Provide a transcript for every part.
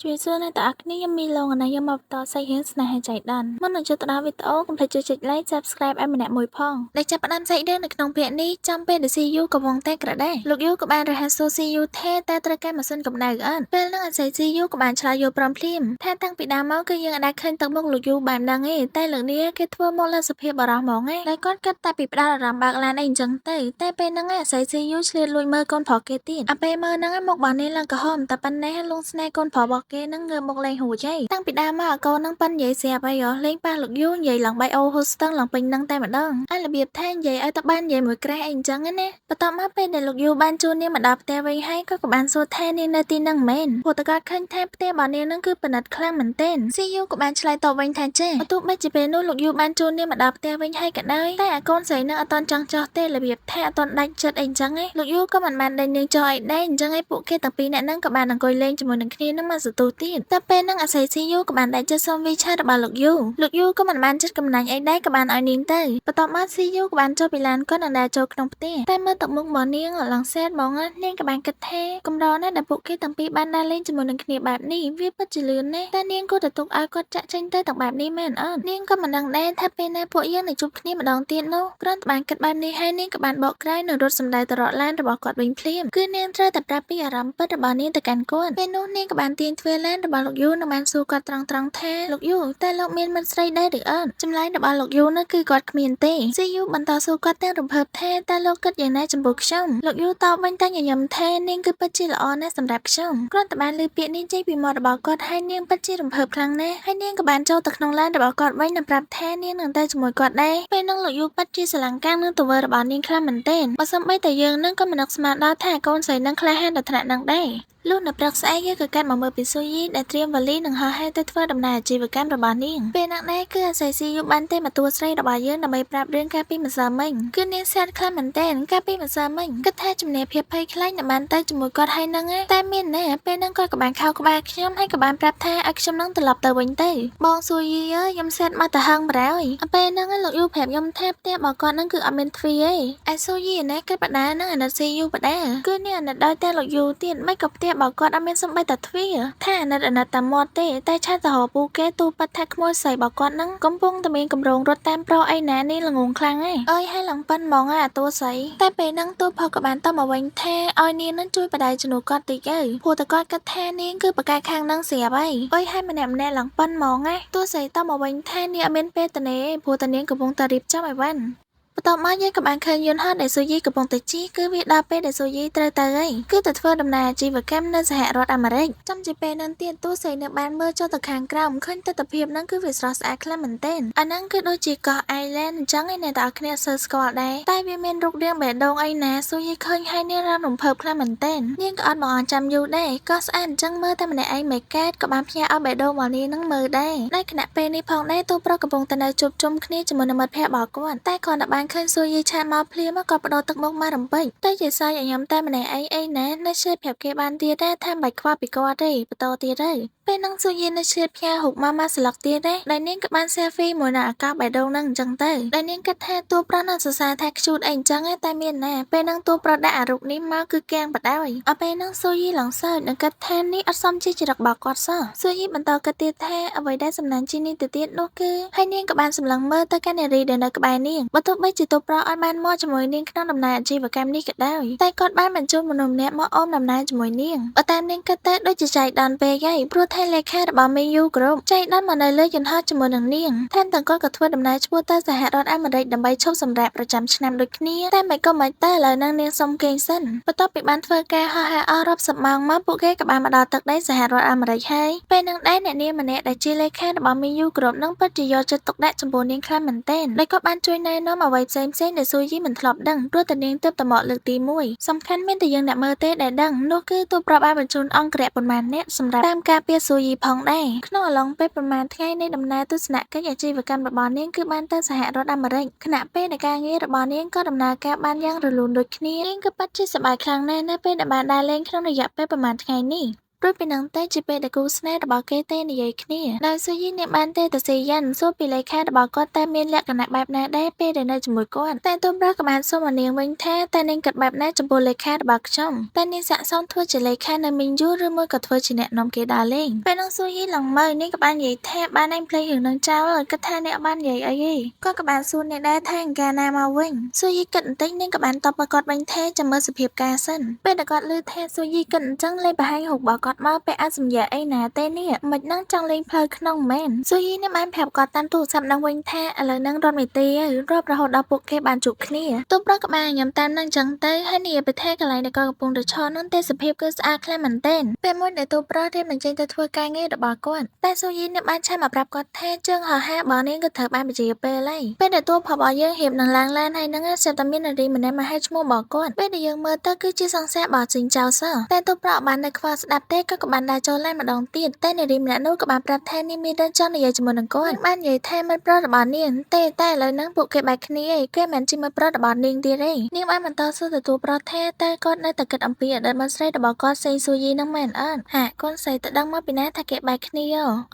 ជួយសួរនៅតាក់នេះមានលងណាយកមកបន្តសាច់រឿងស្នេហាចៃដន្យមុននឹងចូលទៅដល់វីដេអូកុំភ្លេចចុច like subscribe ឲ្យម្នាក់មួយផងដែលចាប់ផ្ដើមសាច់រឿងនៅក្នុងភាគនេះចំពេលដែល CU កំពុងតែក្រដែរលោកយូក៏បានរហ័សសួរ CU ថាតើត្រូវការម៉ាស៊ីនកម្ដៅអត់ពេលហ្នឹងអាស័យ CU ក៏បានឆ្លើយយកព្រមភ្លាមថាតាំងពីដើមមកគឺយើងអាចឃើញទឹកមុខលោកយូបែបហ្នឹងឯងតែលើកនេះគេធ្វើមកលើសភាពបារម្ភហ្មងឯងហើយគាត់គិតតែពីផ្ដាល់អារម្មណ៍បើកឡានអីអញ្ចឹងទៅតែពេលហ្នឹងអាស័យ CU ឆ្លៀតលួចមើលកូនប្រុសគេទៀតអាពេលមើលហ្នឹងមុខរបស់នាងឡើងក្រហមតែប៉ុណ្ណេះលងស្នេហ៍កូនប្រុសរបស់គេហ្នឹងងើបមកលេងហួចឯងតាំងពីដើមមកកូនហ្នឹងប៉ិននិយាយស្រាប់អីលេងប៉ះលោកយូនិយាយឡើងបែកអូហូស្ទឹងឡើងពេញហ្នឹងតែម្ដងហើយរបៀបថានិយាយឲ្យទៅបាននិយាយមួយក្រាស់អីអញ្ចឹងណាបន្ទាប់មកពេលដែលលោកយូបានជួននាងមកដល់ផ្ទះវិញហើយក៏បានសួរថានាងនៅទីហ្នឹងមែនព្រោះតែគាត់ឃើញថាផ្ទះរបស់នាងហ្នឹងគឺប៉និតខ្លាំងមែនទែន CU ក៏បានឆ្លើយតបវិញថាចាទោះបីជាពេលនោះលោកយូបានជួននាងមកដល់ផ្ទះវិញហើយក៏ដោយតែអាកូនស្រីហ្នឹងអត់តន់ចង់ចោះទេរបៀបថាអត់តន់ដាច់ចិត្តអីអញ្ចឹងលោកយូក៏មិនបានដេញនាងចោះអីដែរអញ្ចឹងឯងពួកគេទាំងពីរអ្នកហ្នឹងក៏បានអង្គុយលេងជាមួយនឹងគ្នានឹងមកសន្ទុះទៀតតែពេលហ្នឹងអាស័យ CU ក៏បានដាច់ចិត្តសុំវិឆារបស់លោកយូក៏មិនបានចិត្តកំណាញ់អីដែរក៏បានឲ្យនាងទៅបន្ទាប់មក CU ក៏បានចូលពីឡានគាត់នឹងដើរចូលក្នុងផ្ទះតែមើលទឹកមុខរបស់នាងឡើងសែតហ្មងនាងក៏បានគិតថាកម្រណាស់ដែលពួកគេទាំងពីរបានដើរលេងជាមួយនឹងគ្នាបែបនេះវាពិតជាលឿនណាស់តែនាងក៏ទៅទុកឲ្យគាត់ចាក់ចេញទៅទាំងបែបនេះមែនអត់នាងក៏មិនដឹងដែរថាពេលណាពួកយើងនឹងជួបគ្នាម្ដងទៀតនោះគ្រាន់តែបានគិតបែបនេះហើយនាងក៏បានបកក្រោយនៅរត់សម្ដែងទៅរកឡានរបស់គាត់វិញភ្លាមគឺនាងត្រូវតែប្រាប់ពីអារម្មណ៍ពិតរបស់នាងទៅកាន់គាត់ពេលនោះនាងក៏បានទាញទ្វារឡានរបស់លោកយូនឹងបានសួរគាត់ត្រង់ៗថាលោកយូតើលោកមានមិត្តស្រីដែរឬអត់ចម្លើយរបស់លោកយូនោះគឺគាត់គ្មានទេ CU បន្តសួរគាត់ទាំងរំភើបថាតើលោកគិតយ៉ាងណាចំពោះខ្ញុំលោកយូតបវិញតែញញឹមថានាងគឺពិតជាល្អណាស់សម្រាប់ខ្ញុំគ្រាន់តែបានឮពាក្យនេះចេញពីមាត់របស់គាត់ហើយនាងពិតជារំភើបខ្លាំងណាស់ហើយនាងក៏បានចូលទៅក្នុងឡានរបស់គាត់វិញនិងប្រាប់ថានាងនឹងទៅជាមួយគាត់ដែរពេលនោះលោកយូពិតជាស្រឡាញ់កាំងនឹងទង្វើរបស់នាងខ្លាំងមែនទែនបើសិនបីតែយើងនឹងក៏មិននឹកស្មានដល់ថាកូនស្រីនឹងក្លាហានដល់ថ្នាក់នឹងដែរលុះនៅព្រឹកស្អែកយើងក៏កាត់មកមើលពីស៊ូយីដែលត្រៀមវ៉ាលីនិងហោះហែទៅធ្វើដំណើរអាជីវកម្មរបស់នាងពេលហ្នឹងដែរគឺអាស័យ CU បានទេមកទួស្រីរបស់យើងដើម្បីប្រាប់រឿងកាលពីម្សិលមិញគឺនាងស្អាតខ្លាំងមែនទែនកាលពីម្សិលមិញគិតថាជំនះភាពភ័យខ្លាចនឹងបានទៅជាមួយគាត់ហើយហ្នឹងតែមានណាពេលហ្នឹងគាត់ក៏បានខោក្បាលខ្ញុំហើយក៏បានប្រាប់ថាឲ្យខ្ញុំនឹងត្រឡប់ទៅវិញទៅបងស៊ូយីអើយខ្ញុំស្អាតមកទៅហឹងប្រហើយពេលហ្នឹងលោកយូប្រាប់ខ្ញុំថាផ្ទះរបស់គាត់ហ្នឹងគឺអត់មានទ្វារទេឯស៊ូយីណាគិតបដាហ្នឹងអាណិត CU បដាគឺនាងអាណិតដោយតែលោកយូទៀតមិនក៏ផ្ទះរបស់គាត់អត់មានបីតាទ្វារថាអាណិតតែមាត់ទេតែឆាតទៅរកពូគេទូប៉ាត់ថាក្មួយស្រីរបស់គាត់ហ្នឹងកំពុងតែមានកម្រងរត់តាមប្រុសអីណានេះល្ងងខ្លាំងឯងអើយហើយឡើងប៉ិនហ្មងអាតួស្រីតែពេលហ្នឹងទូផុសក៏បានទៅមកវិញថាឲ្យនាងនឹងជួយបដៅជំនួសគាត់តិចទៅព្រោះតែគាត់គិតថានាងគឺបកាខាងហ្នឹងស្រាប់ហើយអើយហើយម្នាក់ឡើងប៉ិនហ្មងតួស្រីទៅមកវិញថានាងអត់មានពេលទៅទេព្រោះតែនាងកំពុងតែរៀបចំអីវ៉ាន់បន្ទាប់មកយើងក៏បានឃើញយន្តហោះដែលស៊ូយីកំពុងតែជិះគឺវាដល់ពេលដែលស៊ូយីត្រូវទៅហើយគឺទៅធ្វើដំណើរអាជីវកម្មនៅសហរដ្ឋអាមេរិកចំជាពេលហ្នឹងទៀតទូស្រីនៅបានមើលចុះទៅខាងក្រោមឃើញទិដ្ឋភាពហ្នឹងគឺវាស្រស់ស្អាតខ្លាំងមែនទែនអាហ្នឹងគឺដូចជាកោះ Island អញ្ចឹងឯអ្នកទាំងអស់គ្នាសើស្គាល់ដែរតែវាមានរូបរាងបេះដូងអីណាស៊ូយីឃើញហើយនាងរំភើបខ្លាំងមែនទែននាងក៏អត់មកអន់ចាំយូរដែរកោះស្អាតអញ្ចឹងមើលតែម្នាក់ឯងមេកាតក៏បានផ្ញើឲ្យបេះដូងមកនាងហ្នឹងមើលដែរនៅខណៈពេលនេះផងដែរទូប្រុសកំពុងតែនៅជួបជុំគ្នាជាមួយនឹងមិត្តភក្តិរបស់គាត់តែគាត់បានឃើញស៊ូយីឆាមកភ្លាមក៏បដូរទឹកមុខមករំពេចតែជាសាយញ៉ាំតែម្នាក់ឯងណានៅឆ្លៀតប្រាប់គេបានទៀតថាមិនបាច់ខ្វល់ពីគាត់ទេបន្តទៀតទៅពេលហ្នឹងស៊ូយីនៅឆ្លៀតផ្ញើហុកមកស្លឹកទៀតដែលនាងក៏បាន selfie មួយនៅអាកាសបេះដូងហ្នឹងអញ្ចឹងទៅដែលនាងគិតថាតួប្រុសនៅសរសើរថាខ្ជូតអីអញ្ចឹងតែមានណាពេលហ្នឹងតួប្រុសដាក់អារូបនេះមកគឺកៀងបដ ாய் ពេលហ្នឹងស៊ូយីឡើងសើចនិងគិតថានេះអត់សមជាចរិតរបស់គាត់សោះស៊ូយីបន្តគិតទៀតថាអ្វីដែលសំណាញ់ជាងនេះទៅទៀតនោះគឺហើយនាងក៏បានសម្លឹងមើលទៅកាន់នារីដែលនៅក្បែរនាងបើទោះបីជាតួប្រុសអត់បានមកជាមួយនាងក្នុងដំណើរអាជីវកម្មនេះក៏ដោយតែគាត់បានបញ្ជូនមនុស្សម្នាក់មកអមដំណើរជាមួយនាងបើតាមនាងគិតទៅដូចជាចៃដន្យពេកហើយព្រោះថៃលេខារបស់មីយូក្រុមចៃដន្យមកនៅលើយន្តហោះជាមួយនឹងនាងថែមទាំងគាត់ក៏ធ្វើដំណើរឆ្ពោះទៅសហរដ្ឋអាមេរិកដើម្បីឈប់សម្រាកប្រចាំឆ្នាំដូចគ្នាតែមិនក៏មិនទៅឥឡូវហ្នឹងនាងសុំគេងសិនបន្ទាប់ពីបានធ្វើការហោះហើរអស់រាប់សិបម៉ោងមកពួកគេក៏បានមកដល់ទឹកដីសហរដ្ឋអាមេរិកហើយពេលហ្នឹងដែរអ្នកនាងម្នាក់ដែលជាលេខារបស់មីយូក្រុមនឹងពិតជាយកចិត្តទុកដាក់ចំពោះនាងខ្លាំងមែនទែនដោយគាត់បានជួយណែនាំអ្វីផ្សេងៗដែលស៊ូយីមិនធ្លាប់ដឹងព្រោះតែនាងទើបតែមកលើកទី1សំខាន់មានតែយើងអ្នកមើលទេដែលដឹងនោះគឺទូប្រាប់បានបញ្ជូនអង្គរៈប៉ុន្មានអ្នកសម្រាប់តាមការពារស៊ូយីផងដែរក្នុងអំឡុងពេលប្រមាណថ្ងៃនៃដំណើរទស្សនកិច្ចអាជីវកម្មរបស់នាងគឺបានទៅសហរដ្ឋអាមេរិកខណៈពេលដែលការងាររបស់នាងក៏ដំណើរការបានយ៉ាងរលូនដូចគ្នានាងក៏ពិតជាសប្បាយខ្លាំងណាស់នៅពេលដែលបានដើរលេងក្នុងរយៈពេលប្រមាណថ្ងៃនេះ ព្រោះពីនឹងតែជាពេលដែលគូស្នេហ៍របស់គេទេនិយាយគ្នាដោយស៊ូយីអ្នកបានទេទៅស៊ីយ៉ាន់សួរពីលេខារបស់គាត់តែមានលក្ខណៈបែបណាដែរពេលដែលនៅជាមួយគាត់តែទូប្រក៏បានសួរមកនាងវិញថាតែនាងគិតបែបណាចំពោះលេខារបស់ខ្ញុំតែនាងសាកសមធ្វើជាលេខានៅមីងយូឬមួយក៏ធ្វើជាអ្នកនាំគេដើរលេងពេលនោះស៊ូយីឡើងមើលនាងក៏បាននិយាយថាបានឯងភ្លេចរឿងនឹងចោលគិតថាអ្នកបាននិយាយអីទេគាត់ក៏បានសួរអ្នកដែរថាអង្ការណាមកវិញស៊ូយីគិតបន្តិចនាងក៏បានតបគាត់វិញថាចាំមើលសភាពការសិនពេលដែលគាត់ឮថាស៊ូយីគិតអញ្ចឹងលេបបង្ហាញរូបរបស់គាត់មកពេលអត់សម្យាអីណាទេនេះមិននឹងចង់លេងផ្លូវក្នុងមែនស៊ូយីនេះបានប្រាប់គាត់តាមទូរស័ព្ទនឹងវិញថាឥឡូវនឹងរត់មេទីហើយរាប់រហូតដល់ពួកគេបានជួបគ្នាទូប្រក៏បានញ៉ាំតាមនឹងចឹងទៅហើយនិយាយពីថាកន្លែងដែលគាត់កំពុងទៅឈរនោះទេសភាពគឺស្អាតខ្លាំងមែនទែនពេលមួយដែលទូប្ររៀបបញ្ចេញទៅធ្វើការងាររបស់គាត់តែស៊ូយីនេះបានឆាប់មកប្រាប់គាត់ថាជើងហោះហើររបស់នាងគឺត្រូវបានបជាពេលហើយពេលដែលទូផរបស់យើងរៀបនឹងឡើងឡានហើយនឹងស្រាប់តែមាននារីម្នាក់មកហៅឈ្មោះរបស់គាត់ពេលដែលយើងមើលទៅគឺជាសង្សាររបស់ជីងចៅសោះតែទូប្របាននៅខ្វល់ស្ដាប់ទេក៏បានដើរចូលឡានម្ដងទៀតតែនារីម្នាក់នោះក៏បានប្រាប់ថានាងមានរឿងចង់និយាយជាមួយនឹងគាត់បាននិយាយថាមិត្តប្រុសរបស់នាងតែឥឡូវហ្នឹងពួកគេបែកគ្នាឯងគេមិនជាមិត្តប្រុសរបស់នាងទៀតទេនាងបានបន្តសួរទទួលប្រុសថាតើគាត់នៅតែគិតអំពីអតីតមិត្តស្រីរបស់គាត់សេងស៊ូយីនឹងមែនអត់ហាក់កូនស្រីទៅដឹងមកពីណាថាគេបែកគ្នា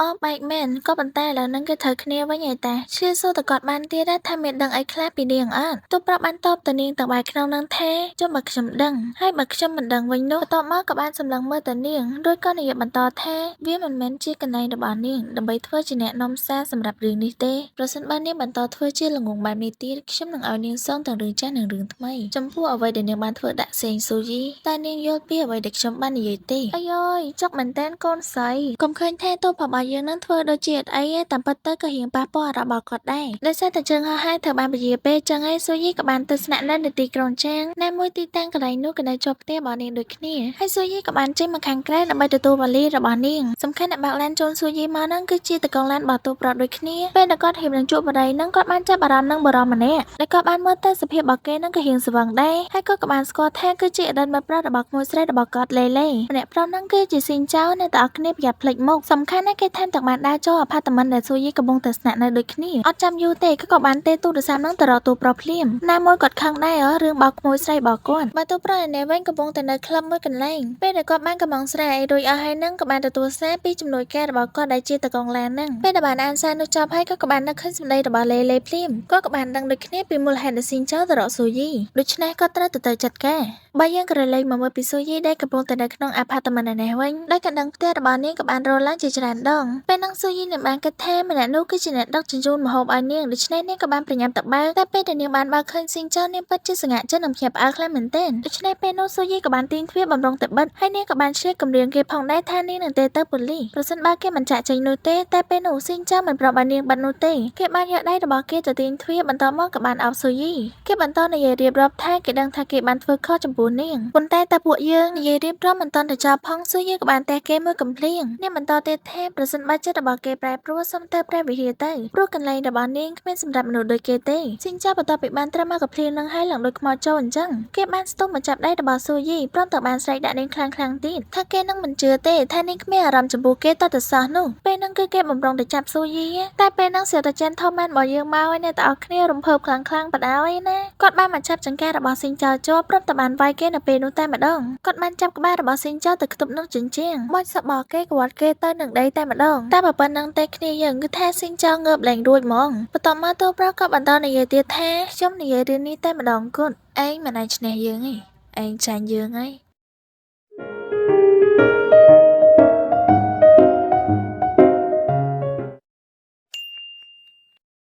អូបែកមែនក៏ប៉ុន្តែឥឡូវហ្នឹងគេត្រូវគ្នាវិញឯតាឈឺសួរទៅគាត់បានទៀតថាមានដឹងអីខ្លះពីនាងអត់ទូប្រុសបានតបទៅនាងទាំងបែកក្នុងនឹងថាចុះបើខ្ញុំដឹងហើយបើខ្ញុំមិនដឹងវិញនោះបន្ទាប់មកក៏បានសម្លឹងមើលទៅនាងរួចក៏និយាយបន្តថាវាមិនមែនជាកន្លែងរបស់នាងដើម្បីធ្វើជាអ្នកនាំសារសម្រាប់រឿងនេះទេប្រសិនបើនាងបន្តធ្វើជាល្ងងបែបនេះទៀតខ្ញុំនឹងឲ្យនាងសងទាំងរឿងចាស់និងរឿងថ្មីចំពោះអ្វីដែលនាងបានធ្វើដាក់សេងស៊ូយីតែនាងយល់ពីអ្វីដែលខ្ញុំបាននិយាយទេអាយយចុកមែនតែនកូនស្រីកុំឃើញថាតួរបស់យើងនឹងធ្វើដូចជាអត់អីទេតាមពិតទៅក៏រៀងប៉ះពាល់អារម្មណ៍របស់គាត់ដែរដោយសារតែជើងហោះហើរត្រូវបានពជាពេលចឹងហើយស៊ូយីក៏បានទៅស្នាក់នៅនៅទីក្រុងចាងនៅមួយទីតាំងកន្លែងនោះក៏នៅជាប់ផ្ទះរបស់នាងដូចគ្នាហើយស៊ូយីក៏បានចេញមកខាងក្រៅដើម្បីទទួលវ៉ាលីរបស់នាងសំខាន់អ្នកបើកឡានជូនស៊ូយីមកហ្នឹងគឺជាតកងឡានរបស់ទូប្រដូចគ្នាពេលដែលគាត់ហ៊ាននឹងជួបបរិយហ្នឹងគាត់បានចាប់អារម្មណ៍នឹងបរិយម្នាក់ដែលគាត់បានមើលទៅសភាពរបស់គេហ្នឹងក៏រៀងស្វឹងដែរហើយគាត់ក៏បានស្គាល់ថាគឺជាអតីតមិត្តប្រុសរបស់ក្មួយស្រីរបស់គាត់លេលេម្នាក់ប្រុសហ្នឹងគឺជាស៊ីងចៅនៅតែអស់គ្នាប្រយ័ត្នភ្លេចមុខសំខាន់ណាស់គេថែមទាំងបានដើរចូលអាផាតមិនដែលស៊ូយីកំពុងតែស្នាក់នៅដូចគ្នាអត់ចាំយូរទេគាត់ក៏បានទេទូរស័ព្ទហ្នឹងទៅរកទូប្រុសភ្លាមណាមួយគាត់ខឹងដែររឿងរបស់ក្មួយស្រីរបស់គាត់បើទូប្រុសឯនេះវិញកំពុងតែនៅក្លឹបមួយកន្លែងពេលដែលគាត់បានកំងស្រាអីរួចអស់ហើយហ្នឹងក៏បានទទួលសារពីជំនួយការរបស់គាត់ដែលជាតកងឡានហ្នឹងពេលដែលបានអានសារនោះចប់ហើយគាត់ក៏បាននឹកឃើញសម្ដីរបស់លេលេភ្លាមគាត់ក៏បានដឹងដូចគ្នាពីមូលហេតុដែលស៊ីងចៅទៅរកស៊ូយីដូច្នេះគាត់ត្រូវទៅចាត់ការបើយើងក៏រលែងមកមើលពីស៊ូយីដែលកំពុងតែនៅក្នុងអាផាតមិននេះវិញដោយកណ្ដឹងផ្ទះរបស់នាងក៏បានរឡើងជាច្រើនដងពេលហ្នឹងស៊ូយីនឹងបានគិតថាម្នាក់នោះគឺជាអ្នកដឹកជញ្ជូនម្ហូបឲ្យនាងដូច្នេះនាងក៏បានប្រញាប់ទៅបើកតែពេលដែលនាងបានបើកឃើញស៊ីងចៅនាងពិតជាសង្ហាចិត្តនិងភ្ញាក់ផ្អើលខ្លាំងមែនទែនដូច្នេះពេលនោះស៊ូយីក៏បានទាញទ្វារបំរុងទៅបិទហើយនាងក៏បានឆ្លៀតគម្រាមគេផងដែរថានាងនឹងទេទៅប៉ូលីសប្រសិនបើគេមិនចាក់ចេញនោះទេតែពេលនោះស៊ីងចៅមិនប្រាប់ឲ្យនាងបិទនោះទេគេបានយកដៃរបស់គេទៅទាញទ្វារបន្តមកក៏បានអោបស៊ូយីគេបន្តនិយាយរៀបរាប់ថាគេដឹងថាគេបានធ្វើខុសចំពោះនាងប៉ុន្តែពួកយើងនិយាយរៀបរាប់មិនទាន់ទៅចប់ផងស៊ូយីក៏បានតេះគេមួយកំភ្លៀងនាងបន្តទៀតថាប្រសិនបើចិត្តរបស់គេប្រែប្រួលសុំទៅព្រះវិហារទៅព្រោះកន្លែងរបស់នាងគ្មានសម្រាប់មនុស្សដូចគេទេស៊ីងចៅបន្ទាប់ពីបានត្រឹមមកកំភ្លៀងនឹងហើយឡើងដូចខ្មោចចូលអញ្ចឹងគេបានស្ទុះមកចាប់ដៃរបស់ស៊ូយីព្រមទាំងបានស្រែកដាក់នាងខ្លាំងទៀតថាគេនឹងមិនជឿទេថានាងគ្មានអារម្មណ៍ចំពោះគេតទៅសោះនោះពេលហ្នឹងគឺគេបំរុងទៅចាប់ស៊ូយីតែពេលហ្នឹងសិលតាចិនថោម៉ែនរបស់យើងមកហើយអ្នកទាំងអស់គ្នារំភើបខ្លាំងបដ ாய் ណាគាត់បានមកចាប់ចង្កេះរបស់ស៊ីងចៅជាប់ព្រមទាំងបានវាយគេនៅពេលនោះតែម្ដងគាត់បានចាប់ក្បាលរបស់ស៊ីងចៅទៅខ្ទប់នឹងជញ្ជាំងបាច់សបគេគាត់គេទៅនឹងដីតែម្ដងតែប៉ុណ្ណឹងតែគ្នាយើងគឺថាស៊ីងចៅងើបលែងរួចហ្មងបន្ទាប់មកតូប្រក៏បន្តនិយាយទៀតថាខ្ញុំនិយាយរឿងនេះតែម្ដងគត់ឯងមិនអាចឈ្នះយើងទេឯងចាញ់យើងហើយ